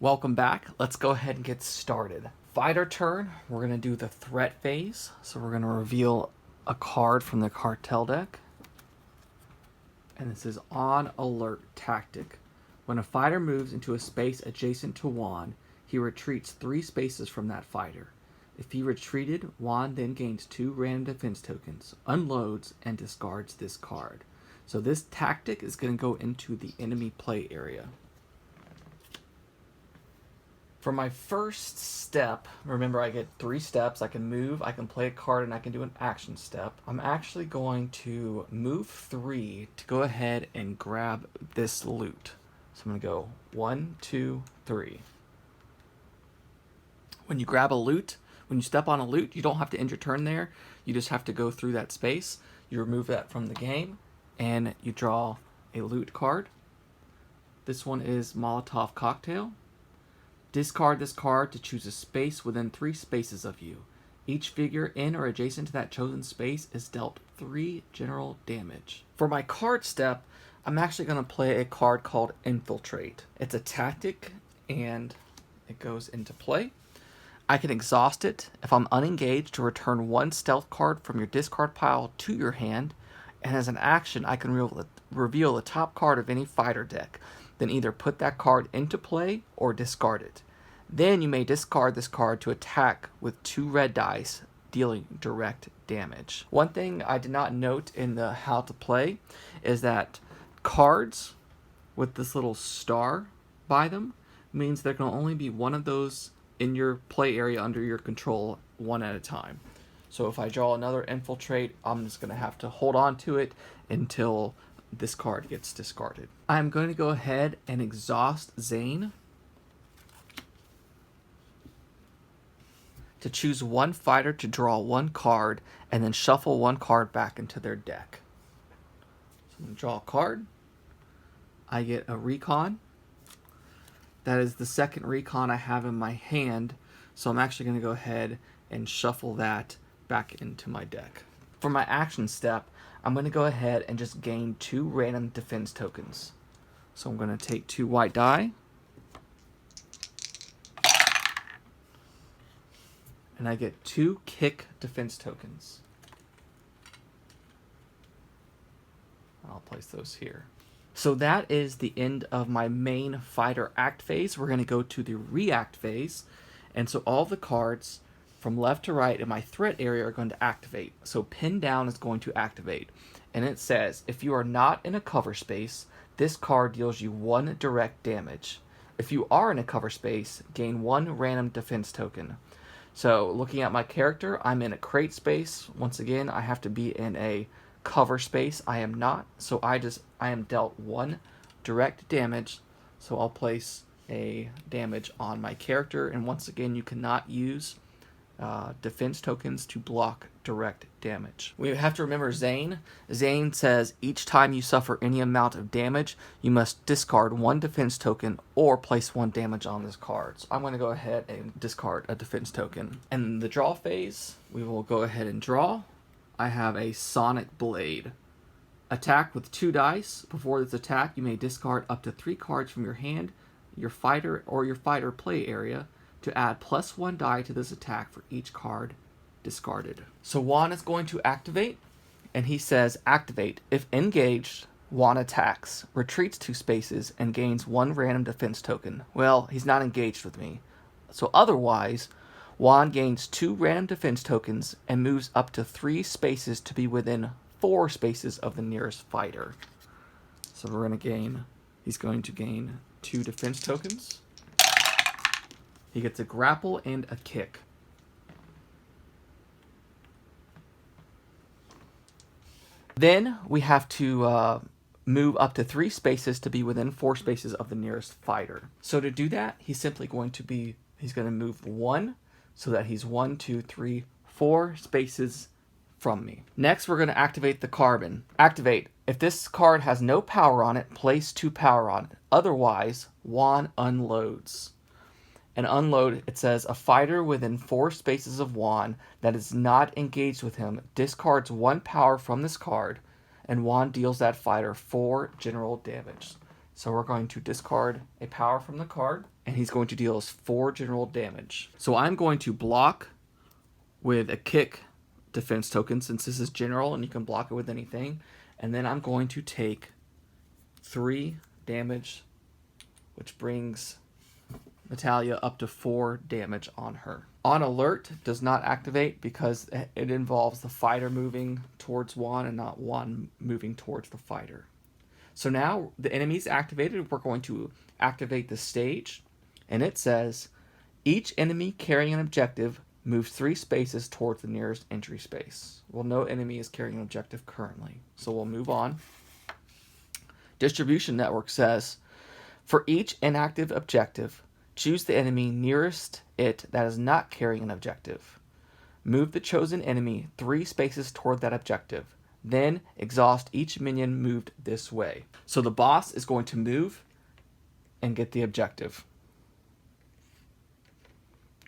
Welcome back. Let's go ahead and get started. Fighter turn, we're going to do the threat phase. So we're going to reveal a card from the cartel deck. And this is On Alert Tactic. When a fighter moves into a space adjacent to Juan, he retreats 3 spaces from that fighter. If he retreated, Juan then gains 2 random defense tokens, unloads, and discards this card. So this tactic is going to go into the enemy play area. For my first step, remember I get 3 steps. I can move, I can play a card, and I can do an action step. I'm actually going to move 3 to go ahead and grab this loot. So I'm going to go 1, 2, 3. When you grab a loot, when you step on a loot, you don't have to end your turn there. You just have to go through that space. You remove that from the game, and you draw a loot card. This one is Molotov Cocktail. Discard this card to choose a space within 3 spaces of you. Each figure in or adjacent to that chosen space is dealt 3 general damage. For my card step, I'm actually going to play a card called Infiltrate. It's a tactic and it goes into play. I can exhaust it if I'm unengaged to return 1 stealth card from your discard pile to your hand, and as an action I can reveal the top card of any fighter deck. Then either put that card into play or discard it. Then you may discard this card to attack with 2 red dice, dealing direct damage. One thing I did not note in the how to play is that cards with this little star by them means there can only be one of those in your play area under your control, one at a time. So if I draw another Infiltrate, I'm just going to have to hold on to it until this card gets discarded. I'm going to go ahead and exhaust Zane to choose 1 fighter to draw 1 card and then shuffle 1 card back into their deck. So I'm going to draw a card. I get a recon. That is the second recon I have in my hand, so I'm actually going to go ahead and shuffle that back into my deck. For my action step, I'm going to go ahead and just gain 2 random defense tokens. So I'm going to take 2 white die. And I get 2 kick defense tokens. I'll place those here. So that is the end of my main fighter act phase. We're going to go to the react phase. And so all the cards from left to right in my threat area are going to activate. So pin down is going to activate. And it says, if you are not in a cover space, this card deals you 1 direct damage. If you are in a cover space, gain 1 random defense token. So looking at my character, I'm in a crate space. Once again, I have to be in a cover space. I am not. So I am dealt 1 direct damage. So I'll place a damage on my character. And once again, you cannot use defense tokens to block direct damage. We have to remember Zane. Zane says each time you suffer any amount of damage, you must discard 1 defense token or place 1 damage on this card. So I'm going to go ahead and discard a defense token. And in the draw phase, we will go ahead and draw. I have a Sonic Blade. Attack with 2 dice. Before this attack, you may discard up to 3 cards from your hand, your fighter, or your fighter play area to add +1 die to this attack for each card discarded. So Juan is going to activate, and he says, activate. If engaged, Juan attacks, retreats 2 spaces, and gains 1 random defense token. Well, he's not engaged with me. So otherwise, Juan gains 2 random defense tokens and moves up to 3 spaces to be within 4 spaces of the nearest fighter. So he's going to gain 2 defense tokens. He gets a grapple and a kick. Then we have to move up to 3 spaces to be within 4 spaces of the nearest fighter. So to do that, he's going to move 1 so that he's 1, 2, 3, 4 spaces from me. Next, we're going to activate the carbon. Activate. If this card has no power on it, place 2 power on it. Otherwise, Juan unloads. And unload, it says, a fighter within 4 spaces of Juan that is not engaged with him discards 1 power from this card, and Juan deals that fighter 4 general damage. So we're going to discard a power from the card, and he's going to deal us 4 general damage. So I'm going to block with a kick defense token, since this is general and you can block it with anything. And then I'm going to take 3 damage, which brings Natalia up to 4 damage on her. On Alert does not activate because it involves the fighter moving towards Juan and not Juan moving towards the fighter. So now the enemy's activated. We're going to activate the stage, and it says each enemy carrying an objective moves 3 spaces towards the nearest entry space. Well, no enemy is carrying an objective currently, so we'll move on. Distribution Network says for each inactive objective, choose the enemy nearest it that is not carrying an objective. Move the chosen enemy 3 spaces toward that objective. Then exhaust each minion moved this way. So the boss is going to move and get the objective.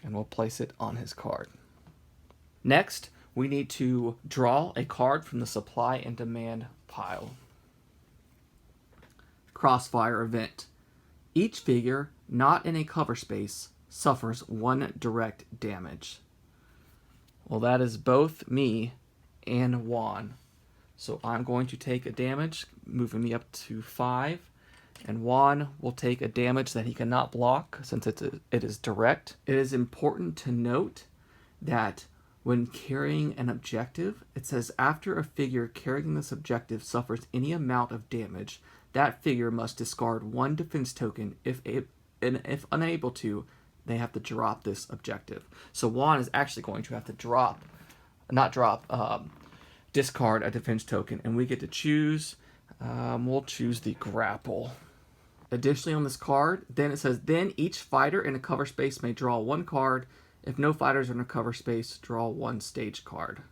And we'll place it on his card. Next, we need to draw a card from the supply and demand pile. Crossfire event. Each figure not in a cover space suffers 1 direct damage. Well, that is both me and Juan. So I'm going to take a damage, moving me up to 5. And Juan will take a damage that he cannot block since it is direct. It is important to note that when carrying an objective, it says after a figure carrying this objective suffers any amount of damage, that figure must discard 1 defense token. If unable to, they have to drop this objective. So Juan is actually going to have to discard a defense token, and we get to choose. We'll choose the grapple. Additionally, on this card, then it says, then each fighter in a cover space may draw 1 card. If no fighters are in a cover space, draw 1 stage card.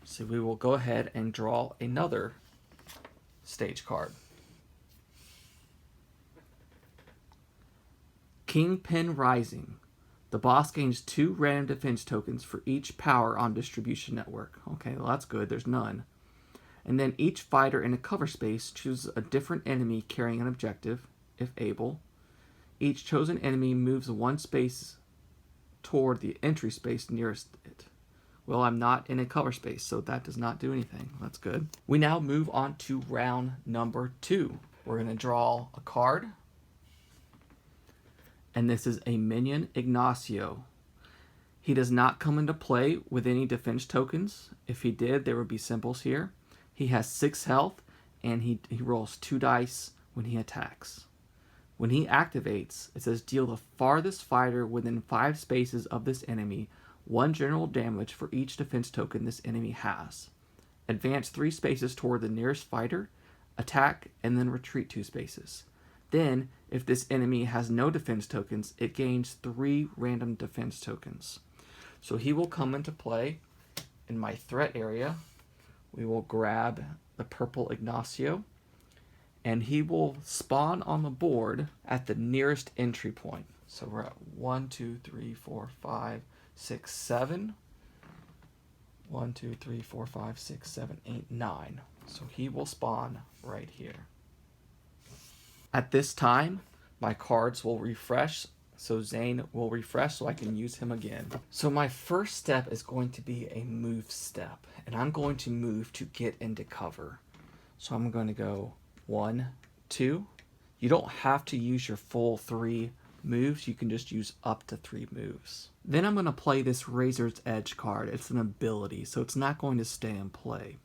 So we will go ahead and draw another stage card. Kingpin Rising. The boss gains 2 random defense tokens for each power on Distribution Network. Okay, well that's good. There's none. And then each fighter in a cover space chooses a different enemy carrying an objective, if able. Each chosen enemy moves 1 space toward the entry space nearest it. Well, I'm not in a cover space, so that does not do anything. That's good. We now move on to round number 2. We're going to draw a card. And this is a minion, Ignacio. He does not come into play with any defense tokens. If he did, there would be symbols here. He has 6 health, and he rolls 2 dice when he attacks. When he activates, it says deal the farthest fighter within 5 spaces of this enemy 1 general damage for each defense token this enemy has. Advance 3 spaces toward the nearest fighter, attack, and then retreat 2 spaces. Then, if this enemy has no defense tokens, it gains 3 random defense tokens. So he will come into play in my threat area. We will grab the purple Ignacio, and he will spawn on the board at the nearest entry point. So we're at 1, 2, 3, 4, 5, 6, 7. 1, 2, 3, 4, 5, 6, 7, 8, 9. So he will spawn right here. At this time, my cards will refresh. So Zane will refresh so I can use him again. So my first step is going to be a move step. And I'm going to move to get into cover. So I'm going to go 1, 2. You don't have to use your full 3 moves. You can just use up to 3 moves. Then I'm going to play this Razor's Edge card. It's an ability, so it's not going to stay in play.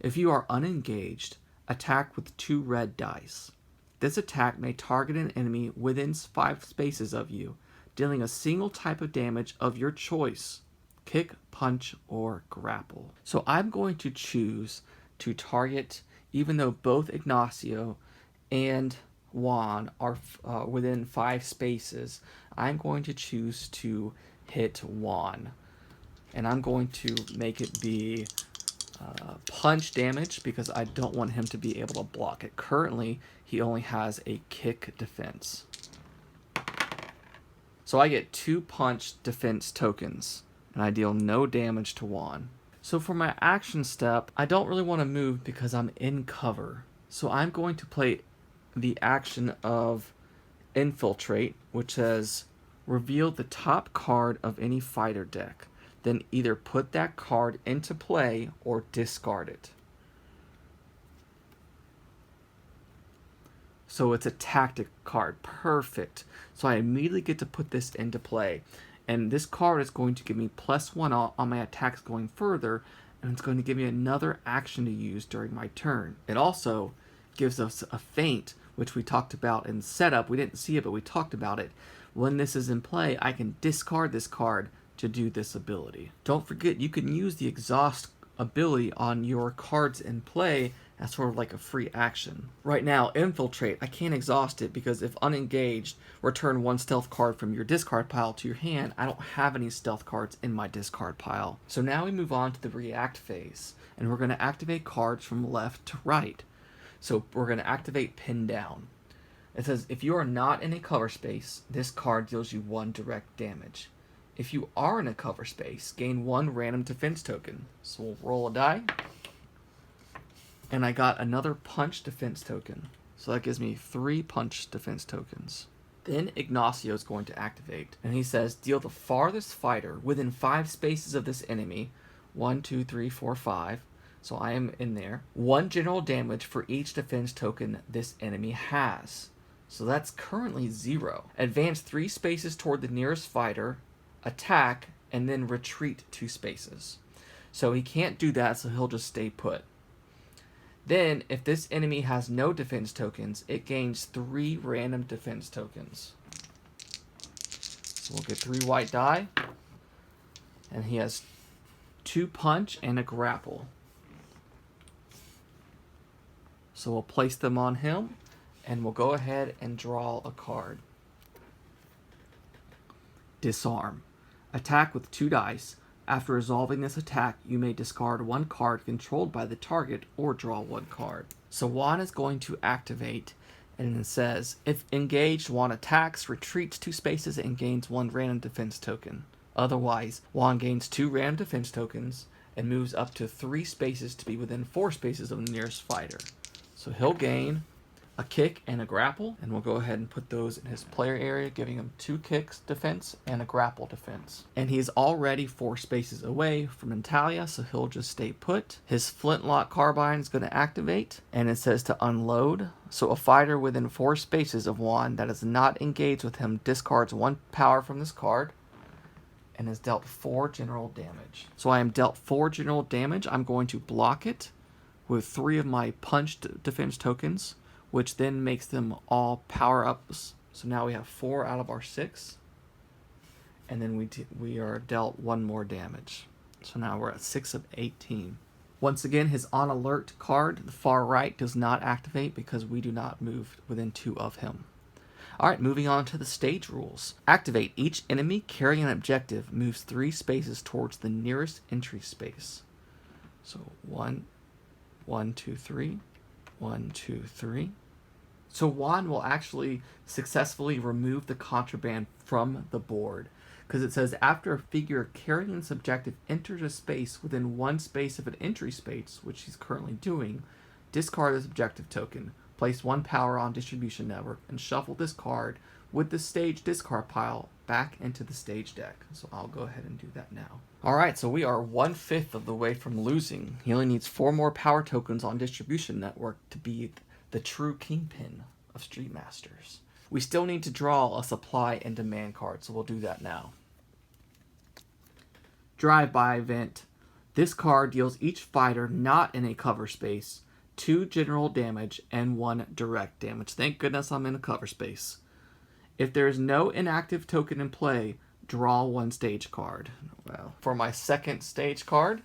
If you are unengaged, attack with 2 red dice. This attack may target an enemy within 5 spaces of you, dealing a single type of damage of your choice: kick, punch, or grapple. So I'm going to choose to target, even though both Ignacio and Juan are within 5 spaces, I'm going to choose to hit Juan. And I'm going to make it be punch damage because I don't want him to be able to block it. Currently, he only has a kick defense. So I get 2 punch defense tokens, and I deal no damage to Juan. So for my action step, I don't really want to move because I'm in cover. So I'm going to play the action of Infiltrate, which says reveal the top card of any fighter deck. Then either put that card into play or discard it. So it's a tactic card. Perfect. So I immediately get to put this into play. And this card is going to give me +1 on my attacks going further, and it's going to give me another action to use during my turn. It also gives us a feint, which we talked about in setup. We didn't see it, but we talked about it. When this is in play, I can discard this card to do this ability. Don't forget, you can use the exhaust ability on your cards in play as sort of like a free action. Right now, Infiltrate, I can't exhaust it because if unengaged, return 1 stealth card from your discard pile to your hand. I don't have any stealth cards in my discard pile. So now we move on to the react phase, and we're going to activate cards from left to right. So we're going to activate Pin Down. It says, if you are not in a cover space, this card deals you 1 direct damage. If you are in a cover space, gain 1 random defense token. So we'll roll a die. And I got another punch defense token. So that gives me 3 punch defense tokens. Then Ignacio is going to activate. And he says, deal the farthest fighter within 5 spaces of this enemy. 1, 2, 3, 4, 5. So I am in there. 1 general damage for each defense token this enemy has. So that's currently 0. Advance 3 spaces toward the nearest fighter. Attack, and then retreat 2 spaces. So he can't do that, so he'll just stay put. Then, if this enemy has no defense tokens, it gains 3 random defense tokens. So we'll get 3 white die. And he has 2 punch and a grapple. So we'll place them on him, and we'll go ahead and draw a card. Disarm. Attack with 2 dice. After resolving this attack, you may discard 1 card controlled by the target or draw 1 card. So Juan is going to activate, and it says, if engaged, Juan attacks, retreats 2 spaces, and gains 1 random defense token. Otherwise, Juan gains 2 random defense tokens and moves up to 3 spaces to be within 4 spaces of the nearest fighter. So he'll gain a kick and a grapple, and we'll go ahead and put those in his player area, giving him 2 kicks defense and a grapple defense. And he's already 4 spaces away from Natalia, so he'll just stay put. His flintlock carbine is going to activate, and it says to unload. So a fighter within 4 spaces of Juan that is not engaged with him discards 1 power from this card and is dealt 4 general damage. So I am dealt 4 general damage. I'm going to block it with 3 of my punch defense tokens, which then makes them all power-ups. So now we have 4 out of our 6. And then we are dealt 1 more damage. So now we're at 6 of 18. Once again, his On Alert card, the far right, does not activate because we do not move within 2 of him. Alright, moving on to the stage rules. Activate. Each enemy carrying an objective moves 3 spaces towards the nearest entry space. So 1, 1, 2, 3. 1, 2, 3. So Juan will actually successfully remove the contraband from the board, because it says after a figure carrying this objective enters a space within 1 space of an entry space, which he's currently doing, discard this objective token, place 1 power on distribution network, and shuffle this card with the stage discard pile back into the stage deck. So I'll go ahead and do that now. Alright, so we are 1/5 of the way from losing. He only needs 4 more power tokens on distribution network to be the true kingpin of Street Masters. We still need to draw a supply and demand card, so we'll do that now. Drive-by event. This card deals each fighter not in a cover space 2 general damage and 1 direct damage. Thank goodness I'm in a cover space. If there is no inactive token in play, draw 1 stage card. Well, for my second stage card,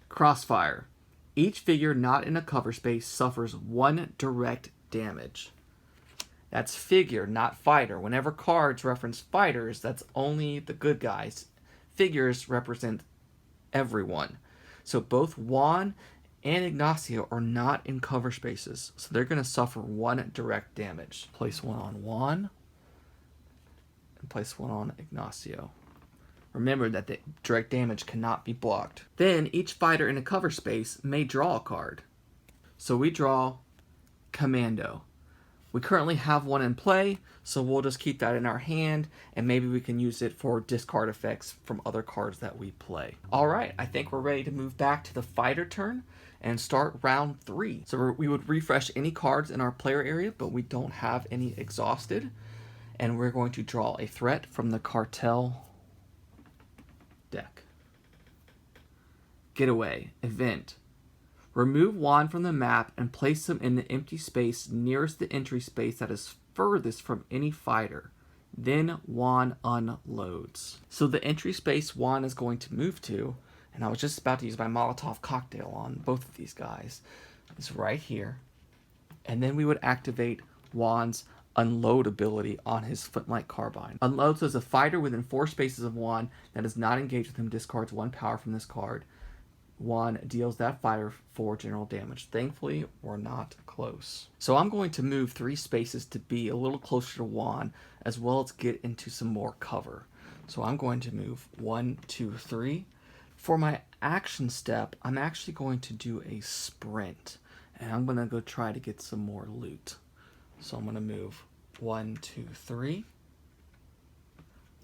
Crossfire. Each figure not in a cover space suffers 1 direct damage. That's figure, not fighter. Whenever cards reference fighters, that's only the good guys. Figures represent everyone. So both Juan and Ignacio are not in cover spaces, so they're going to suffer 1 direct damage. Place 1 on Juan, and place 1 on Ignacio. Remember that the direct damage cannot be blocked. Then each fighter in a cover space may draw a card. So we draw Commando. We currently have one in play, so we'll just keep that in our hand, and maybe we can use it for discard effects from other cards that we play. All right, I think we're ready to move back to the fighter turn and start round 3. So we would refresh any cards in our player area, but we don't have any exhausted. And we're going to draw a threat from the cartel deck. Getaway, event. Remove Juan from the map and place him in the empty space nearest the entry space that is furthest from any fighter. Then Juan unloads. So the entry space Juan is going to move to, and I was just about to use my Molotov cocktail on both of these guys, is right here. And then we would activate Juan's unload ability on his flintlight carbine. Unloads as a fighter within 4 spaces of Juan that is not engaged with him discards 1 power from this card. Juan deals that fighter 4 general damage. Thankfully, we're not close. So I'm going to move 3 spaces to be a little closer to Juan, as well as get into some more cover. So I'm going to move 1, 2, 3. For my action step, I'm actually going to do a sprint, and I'm going to go try to get some more loot. So I'm going to move 1, 2, 3.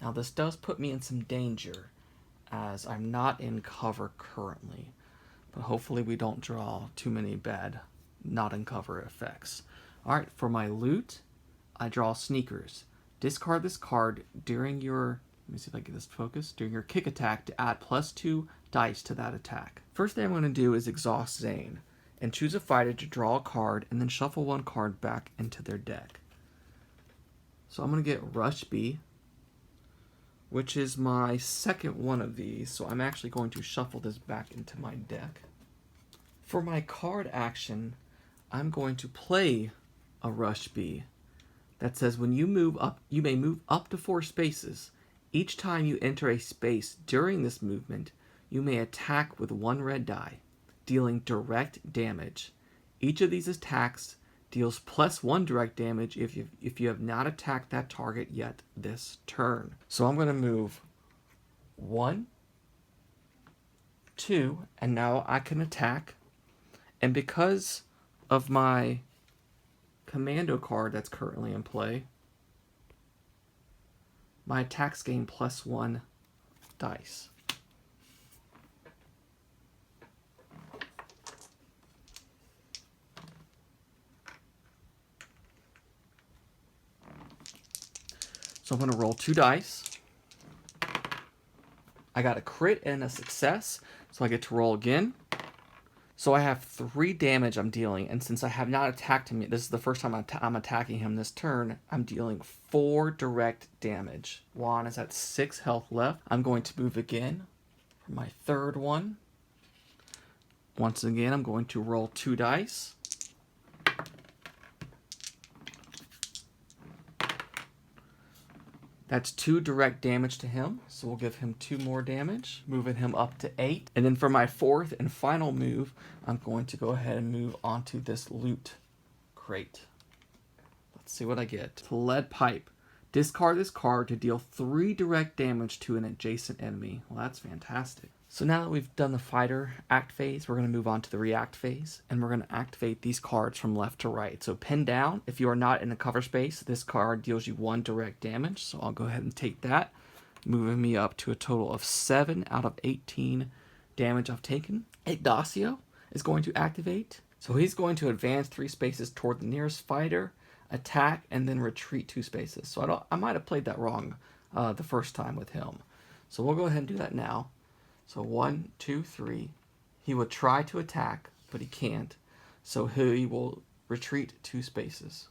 Now this does put me in some danger, as I'm not in cover currently, but hopefully we don't draw too many bad not in cover effects. Alright, for my loot, I draw sneakers. Discard this card during your, let me see if I get this focused, during your kick attack to add +2 dice to that attack. First thing I'm going to do is exhaust Zane, and choose a fighter to draw a card and then shuffle 1 card back into their deck. So I'm going to get Rush B, which is my second one of these, so I'm actually going to shuffle this back into my deck. For my card action, I'm going to play a Rush B that says when you move up, you may move up to 4 spaces. Each time you enter a space during this movement, you may attack with 1 red die, dealing direct damage. Each of these attacks deals +1 direct damage if you have not attacked that target yet this turn. So I'm going to move 1, 2, and now I can attack. And because of my commando card that's currently in play, my attacks gain +1 dice. So I'm going to roll 2 dice. I got a crit and a success, so I get to roll again. So I have 3 damage I'm dealing, and since I have not attacked him yet, this is the first time I'm attacking him this turn, I'm dealing 4 direct damage. Juan is at 6 health left. I'm going to move again for my 3rd one. Once again, I'm going to roll 2 dice. That's 2 direct damage to him, so we'll give him 2 more damage, moving him up to 8. And then for my 4th and final move, I'm going to go ahead and move onto this loot crate. Let's see what I get. Lead Pipe. Discard this card to deal 3 direct damage to an adjacent enemy. Well, that's fantastic. So now that we've done the fighter act phase, we're going to move on to the react phase, and we're going to activate these cards from left to right. So pin down, if you are not in the cover space, this card deals you 1 direct damage, so I'll go ahead and take that, moving me up to a total of 7 out of 18 damage I've taken. Ignacio is going to activate, so he's going to advance 3 spaces toward the nearest fighter, attack, and then retreat 2 spaces. So I might have played that wrong the first time with him. So we'll go ahead and do that now. So 1, 2, 3. He would try to attack, but he can't. So he will retreat 2 spaces.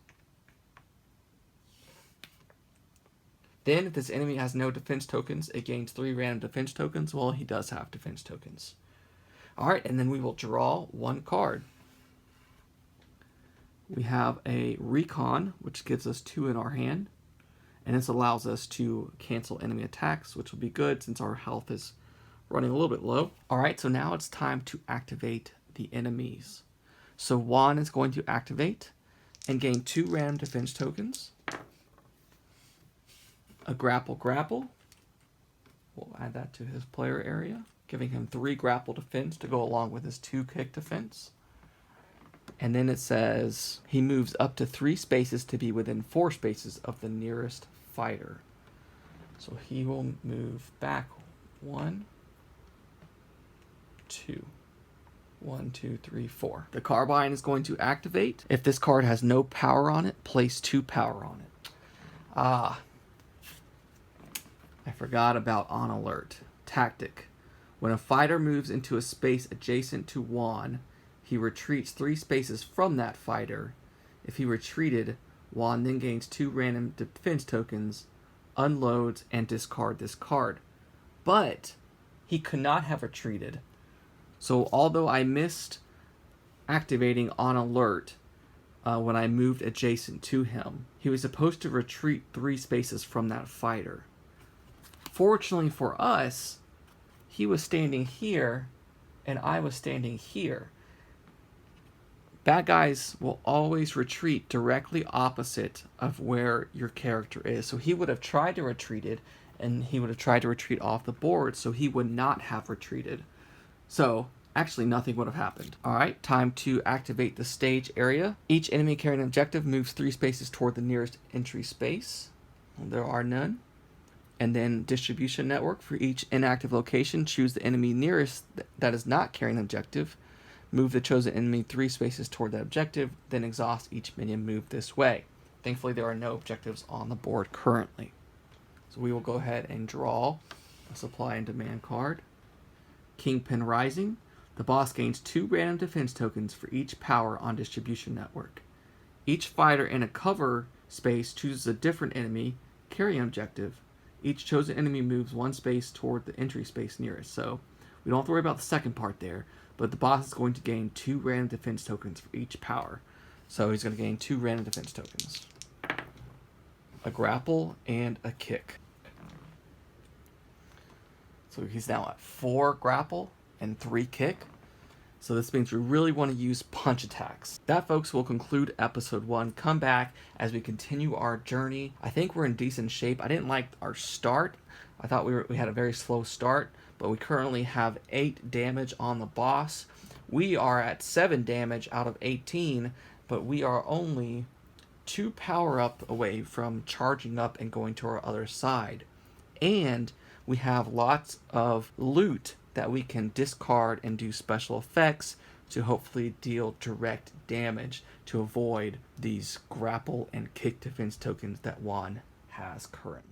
Then, if this enemy has no defense tokens, it gains 3 random defense tokens. Well, he does have defense tokens. Alright, and then we will draw 1 card. We have a Recon, which gives us 2 in our hand. And this allows us to cancel enemy attacks, which will be good since our health is running a little bit low. Alright, so now it's time to activate the enemies. So Juan is going to activate and gain 2 random defense tokens. A grapple. We'll add that to his player area, giving him 3 grapple defense to go along with his 2 kick defense. And then it says he moves up to 3 spaces to be within 4 spaces of the nearest fighter. So he will move back 1, 2. 1, 2, 3, 4. The carbine is going to activate. If this card has no power on it, place 2 power on it. I forgot about On Alert. Tactic. When a fighter moves into a space adjacent to Juan, he retreats 3 spaces from that fighter. If he retreated, Juan then gains 2 random defense tokens, unloads, and discard this card. But he could not have retreated. So although I missed activating On Alert when I moved adjacent to him, he was supposed to retreat 3 spaces from that fighter. Fortunately for us, he was standing here and I was standing here. Bad guys will always retreat directly opposite of where your character is. So he would have tried to retreat, and he would have tried to retreat off the board, so he would not have retreated. So actually nothing would have happened. Alright, time to activate the stage area. Each enemy carrying an objective moves 3 spaces toward the nearest entry space. There are none. And then distribution network. For each inactive location, choose the enemy nearest that is not carrying an objective. Move the chosen enemy 3 spaces toward that objective, then exhaust each minion move this way. Thankfully, there are no objectives on the board currently. So we will go ahead and draw a supply and demand card. Kingpin Rising. The boss gains 2 random defense tokens for each power on distribution network. Each fighter in a cover space chooses a different enemy carrying objective. Each chosen enemy moves 1 space toward the entry space nearest. So we don't have to worry about the second part there. But the boss is going to gain 2 random defense tokens for each power. So he's going to gain 2 random defense tokens. A grapple and a kick. So he's now at 4 grapple and 3 kick. So this means we really want to use punch attacks. That, folks, will conclude episode 1. Come back as we continue our journey. I think we're in decent shape. I didn't like our start. I thought we had a very slow start. But we currently have 8 damage on the boss. We are at 7 damage out of 18, but we are only 2 power up away from charging up and going to our other side. And we have lots of loot that we can discard and do special effects to hopefully deal direct damage to avoid these grapple and kick defense tokens that Juan has currently.